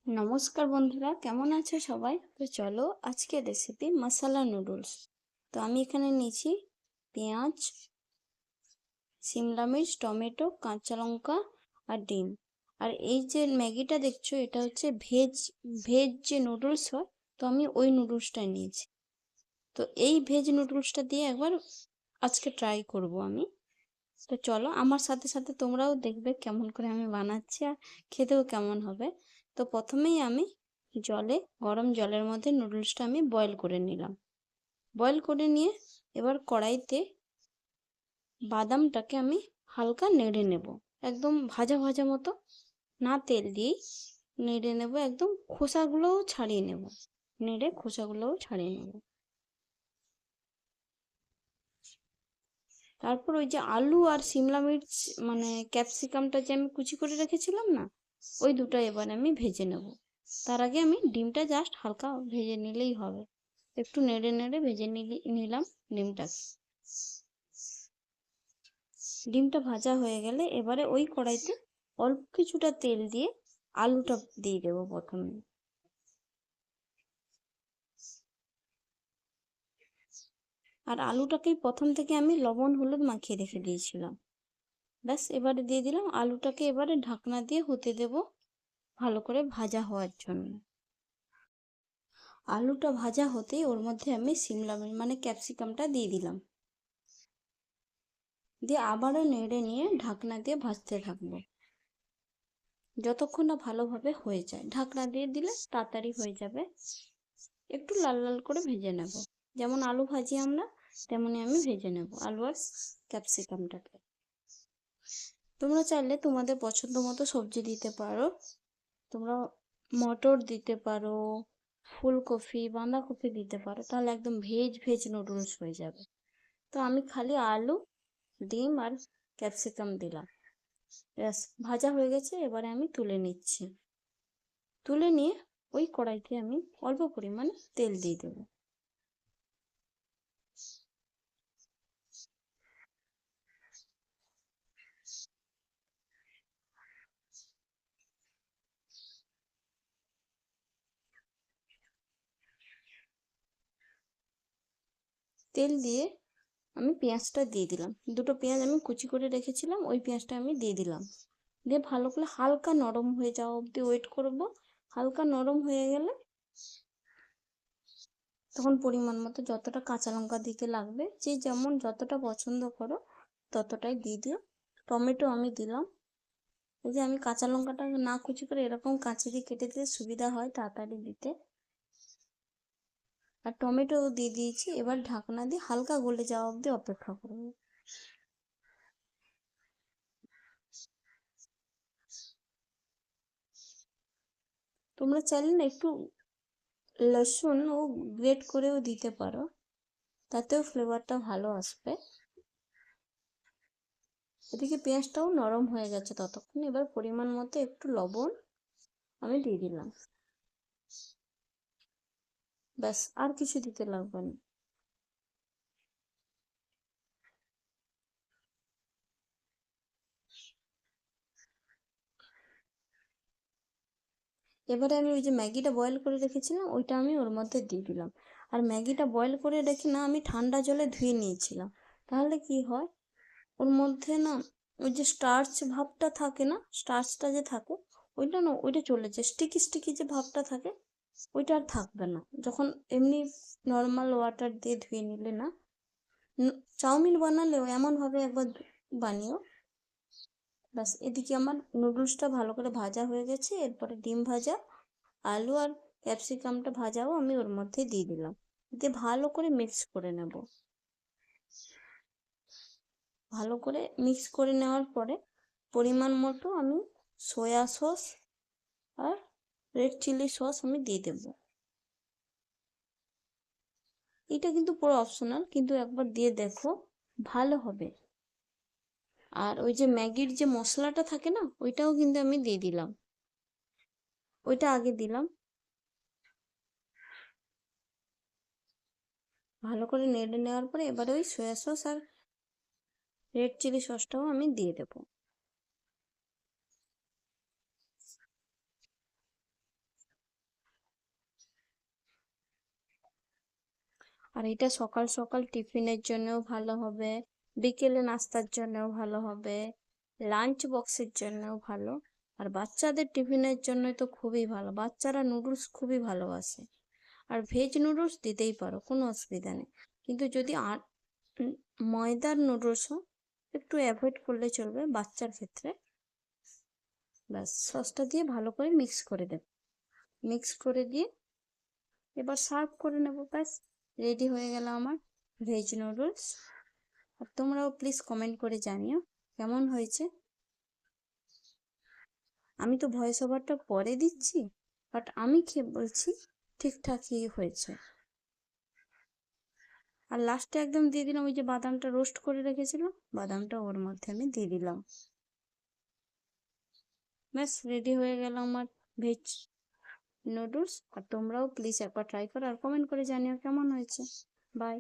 নমস্কার বন্ধুরা, কেমন আছে সবাই? তো চলো আজকে রেসিপি মশলা নুডলস। তো আমি এখানে নিয়েছি পেঁয়াজ, সিমলা মির্চ, টমেটো, কাঁচা লঙ্কা আর ডিম। আর এই যে ম্যাগিটা দেখছো, এটা হচ্ছে ভেজ ভেজ যে নুডলস হয়, তো আমি ওই নুডলসটাই নিয়েছি। তো এই ভেজ নুডলসটা দিয়ে একবার আজকে ট্রাই করব আমি। তো চলো আমার সাথে সাথে তোমরাও দেখবে কেমন করে আমি বানাচ্ছি আর খেতেও কেমন হবে। তো প্রথমেই আমি গরম জলের মধ্যে নুডলসটা আমি বয়েল করে নিলাম। বয়েল করে নিয়ে এবার কড়াইতে বাদামটাকে আমি হালকা নেড়ে নেব, একদম ভাজা ভাজা মতো, না তেল দিয়েই নেড়ে নেব, একদম খোসাগুলোও ছাড়িয়ে নেব, নেড়ে খোসাগুলোও ছাড়িয়ে নেব। তারপর ওই যে আলু আর সিমলা মির্চ মানে ক্যাপসিকামটা যে আমি কুচি করে রেখেছিলাম না, ওই দুটো এবার আমি ভেজে নেব। তার আগে আমি ডিমটা জাস্ট হালকা ভেজে নিলেই হবে। একটু নেড়ে নেড়ে ভেজে নিলাম ডিমটাকে। ডিমটা ভাজা হয়ে গেলে এবারে ওই কড়াইতে অল্প কিছুটা তেল দিয়ে আলুটা দিয়ে দেবো প্রথমে। আর আলুটাকেই প্রথম থেকে আমি লবণ হলুদ মাখিয়ে রেখে দিয়েছিলাম। ব্যাস এবারে দিয়ে দিলাম আলুটাকে, এবারে ঢাকনা দিয়ে হতে দেব ভালো করে ভাজা হওয়ার জন্য। আলুটা ভাজা হতেই ওর মধ্যে আমি সিমলা মির্চ মানে ক্যাপসিকামটা দিয়ে দিলাম, দিয়ে আবারও নেড়ে নিয়ে ঢাকনা দিয়ে ভাজতে থাকবো যতক্ষণ না ভালোভাবে হয়ে যায়। ঢাকনা দিয়ে দিলে তাড়াতাড়ি হয়ে যাবে। একটু লাল লাল করে ভেজে নেব, যেমন আলু ভাজি আমরা, তেমনি আমি ভেজে নেব আলু আর ক্যাপসিকামটাকে। তোমরা চাইলে তোমাদের পছন্দ মতো সবজি দিতে পারো। তোমরা মটর দিতে পারো, ফুলকপি, বাঁধাকপি দিতে পারো, তাহলে একদম ভেজ ভেজ নুডলস হয়ে যাবে। তো আমি খালি আলু, ডিম আর ক্যাপসিকাম দিলাম। ব্যাস ভাজা হয়ে গেছে, এবারে আমি তুলে নিচ্ছি। তুলে নিয়ে ওই কড়াইতে আমি অল্প পরিমাণে তেল দিয়ে দেবো। তেল দিয়ে আমি পেঁয়াজটা দিয়ে দিলাম, দুটো পেঁয়াজ আমি কুচি করে রেখেছিলাম, ওই পেঁয়াজটা আমি দিয়ে দিলাম। দিয়ে ভালো করে হালকা নরম হয়ে যাওয়া অবধি ওয়েট করব। হালকা নরম হয়ে গেলে তখন পরিমাণ মতো যতটা কাঁচা লঙ্কা দিতে লাগবে, যে যেমন যতটা পছন্দ করো ততটাই দিয়ে দিও। টমেটো আমি দিলাম। এই যে আমি কাঁচা লঙ্কাটা না কুচি করে এরকম কাঁচি দিয়ে কেটে দিতে সুবিধা হয় তাড়াতাড়ি দিতে। আর টমেটো দিয়ে দিয়েছি, এবার ঢাকনা দিয়ে হালকা গলে যাওয়া অবধি অপেক্ষা করবো। তোমরা চাইলে না একটু লসুন ও গ্রেট করেও দিতে পারো, তাতেও ফ্লেভারটা ভালো আসবে। এদিকে পেঁয়াজটাও নরম হয়ে গেছে ততক্ষণ, এবার পরিমাণ মতো একটু লবণ আমি দিয়ে দিলাম। ব্যাস আর কিছু দিতে লাগবে না। এবারে আমি ওই যে ম্যাগিটা বয়েল করে রেখেছিলাম ওইটা আমি ওর মধ্যে দিয়ে দিলাম। আর ম্যাগিটা বয়েল করে রেখে না আমি ঠান্ডা জলে ধুয়ে নিয়েছিলাম। তাহলে কি হয়, ওর মধ্যে না ওই যে স্টার্চ ভাবটা থাকে না, স্টার্চটা যে থাকে ওইটা না, ওইটা চলে যায়, স্টিকি স্টিকি যে ভাবটা থাকে ওইটা আর থাকবে না যখন এমনি নর্মাল ওয়াটার দিয়ে ধুয়ে নিলে না। চাউমিন বানালেও এমনভাবে একবার বানিও। ব্যাস এদিকে আমার নুডলসটা ভালো করে ভাজা হয়ে গেছে, এরপরে ডিম ভাজা, আলু আর ক্যাপসিকামটা ভাজাও আমি ওর মধ্যে দিয়ে দিলাম, দিয়ে ভালো করে মিক্স করে নেব। ভালো করে মিক্স করে নেওয়ার পরে পরিমাণ মতো আমি সয়া সস আর রেড চিলি সস আমি দিয়ে দেবো। এটা কিন্তু পুরো অপশনাল, কিন্তু একবার দিয়ে দেখো, ভালো হবে। আর ওই যে ম্যাগির যে মশলাটা থাকে না, ওইটাও কিন্তু আমি দিয়ে দিলাম, ওইটা আগে দিলাম। ভালো করে নেড়ে নেওয়ার পরে এবারে ওই সয়া সস আর রেড চিলি সসটাও আমি দিয়ে দেবো। আর এটা সকাল সকাল টিফিনের জন্যও ভালো হবে, বিকেলে নাস্তার জন্যও ভালো হবে, লাঞ্চ বক্সের জন্যও ভালো। আর বাচ্চাদের টিফিনের জন্য তো খুবই ভালো, বাচ্চারা নুডলস খুবই ভালোবাসে। আর ভেজ নুডলস দিতেই পারো, কোনো অসুবিধা নেই। কিন্তু যদি উম, ময়দার নুডলসও একটু অ্যাভয়েড করলে চলবে বাচ্চার ক্ষেত্রে। ব্যাস সসটা দিয়ে ভালো করে মিক্স করে দেব, মিক্স করে দিয়ে এবার সার্ভ করে নেব। ব্যাস রেডি হয়ে গেল আমার ভেজ নুডলস। আর তোমরাও প্লিজ কমেন্ট করে জানিও কেমন হয়েছে। আমি তো ভয়েস ওভারটা পরে দিচ্ছি, বাট আমি খেয়ে বলছি ঠিকঠাকই হয়েছে। আর লাস্টে একদম দিয়ে দিলাম ওই যে বাদামটা রোস্ট করে রেখেছিলাম, বাদামটা ওর মধ্যে আমি দিয়ে দিলাম। ব্যাস রেডি হয়ে গেল আমার ভেজ নুডলস। আর তোমরাও প্লিজ একবার ট্রাই করো আর কমেন্ট করে জানিও কেমন হয়েছে। বাই।